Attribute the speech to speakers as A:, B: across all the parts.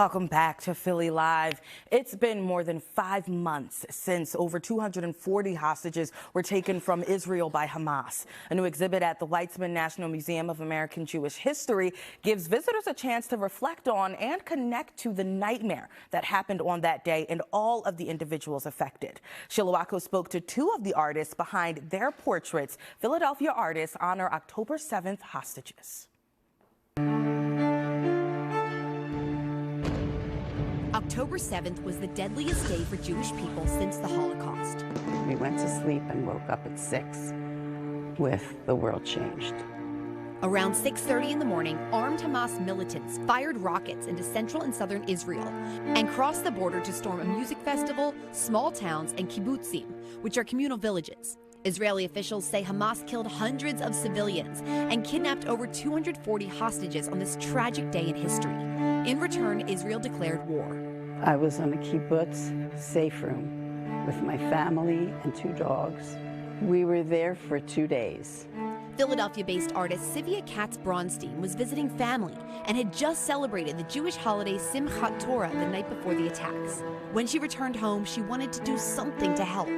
A: Welcome back to Philly Live. It's been more than 5 months since over 240 hostages were taken from Israel by Hamas. A new exhibit at the Weitzman National Museum of American Jewish History gives visitors a chance to reflect on and connect to the nightmare that happened on that day and all of the individuals affected. Sheila Watko spoke to two of the artists behind their portraits. Philadelphia artists honor October 7th hostages.
B: October 7th was the deadliest day for Jewish people since the Holocaust.
C: We went to sleep and woke up at 6 with the world changed.
B: Around 6:30 in the morning, armed Hamas militants fired rockets into central and southern Israel and crossed the border to storm a music festival, small towns, and kibbutzim, which are communal villages. Israeli officials say Hamas killed hundreds of civilians and kidnapped over 240 hostages on this tragic day in history. In return, Israel declared war.
C: I was on a kibbutz safe room with my family and 2 dogs. We were there for 2 days.
B: Philadelphia-based artist Sivia Katz-Bronstein was visiting family and had just celebrated the Jewish holiday Simchat Torah the night before the attacks. When she returned home, she wanted to do something to help.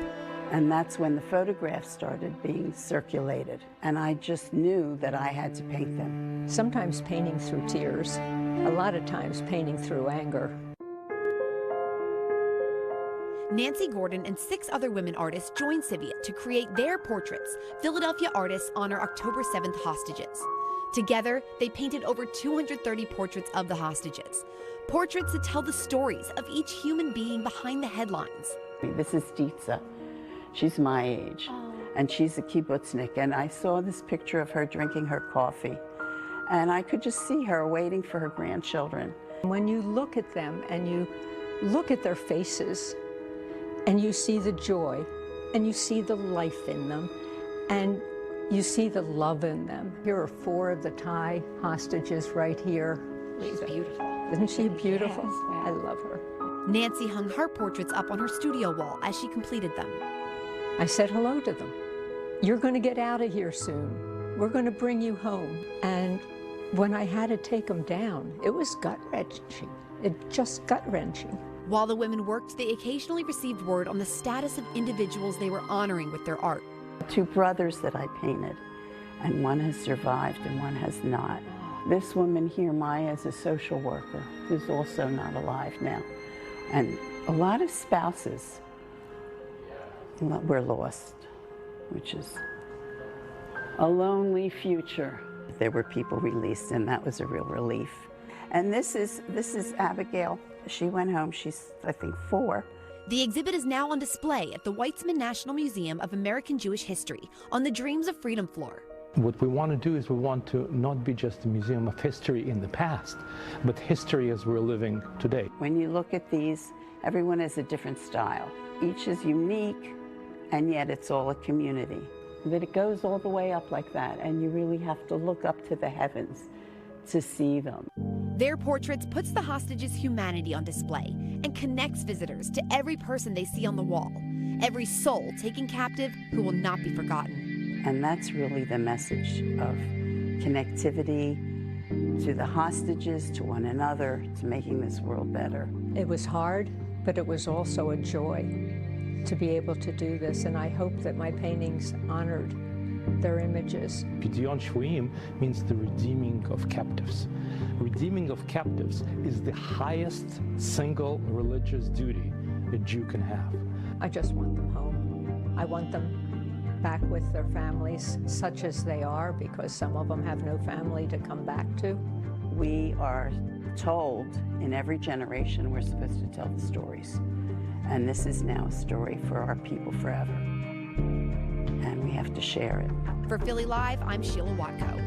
C: And that's when the photographs started being circulated. And I just knew that I had to paint them.
D: Sometimes painting through tears, a lot of times painting through anger.
B: Nancy Gordon and 6 other women artists joined Sivia to create their portraits. Philadelphia artists honor October 7th hostages. Together, they painted over 230 portraits of the hostages. Portraits that tell the stories of each human being behind the headlines.
C: This is Ditsa. She's my age, and she's a kibbutznik. And I saw this picture of her drinking her coffee, and I could just see her waiting for her grandchildren.
D: When you look at them and you look at their faces, and you see the joy, and you see the life in them, and you see the love in them. Here are 4 of the Thai hostages right here.
B: She's beautiful.
D: Isn't she beautiful?
C: Yes.
D: I love her.
B: Nancy hung her portraits up on her studio wall as she completed them.
D: I said hello to them. You're going to get out of here soon. We're going to bring you home. And when I had to take them down, it was gut-wrenching. It just gut-wrenching.
B: While the women worked, they occasionally received word on the status of individuals they were honoring with their art.
C: 2 brothers that I painted, and one has survived and one has not. This woman here, Maya, is a social worker who's also not alive now. And a lot of spouses were lost, which is a lonely future. There were people released, and that was a real relief. And this is Abigail. She went home. She's, I think, 4.
B: The exhibit is now on display at the Weitzman National Museum of American Jewish History on the Dreams of Freedom floor.
E: What we want to do is we want to not be just a museum of history in the past, but history as we're living today.
C: When you look at these, everyone has a different style. Each is unique, and yet it's all a community. That it goes all the way up like that, and you really have to look up to the heavens to see them.
B: Their portraits puts the hostages' humanity on display and connects visitors to every person they see on the wall, every soul taken captive who will not be forgotten.
C: And that's really the message of connectivity to the hostages, to one another, to making this world better.
D: It was hard, but it was also a joy to be able to do this, and I hope that my paintings honored their images.
E: Pidyon Shvuim means the redeeming of captives. Redeeming of captives is the highest single religious duty a Jew can have.
D: I just want them home. I want them back with their families, such as they are, because some of them have no family to come back to.
C: We are told in every generation we're supposed to tell the stories. And this is now a story for our people forever. And we have to share it.
B: For Philly Live, I'm Sheila Watko.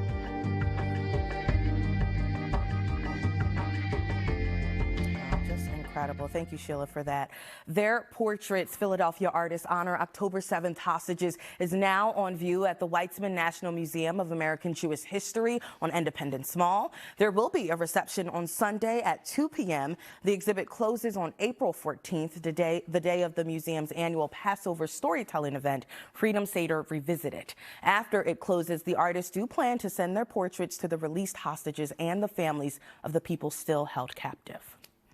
A: Incredible. Thank you, Sheila, for that. Their portraits, Philadelphia artists honor October 7th hostages, is now on view at the Weitzman National Museum of American Jewish History on Independence Mall. There will be a reception on Sunday at 2 p.m. The exhibit closes on April 14th, the day of the museum's annual Passover storytelling event, Freedom Seder Revisited. After it closes, the artists do plan to send their portraits to the released hostages and the families of the people still held captive.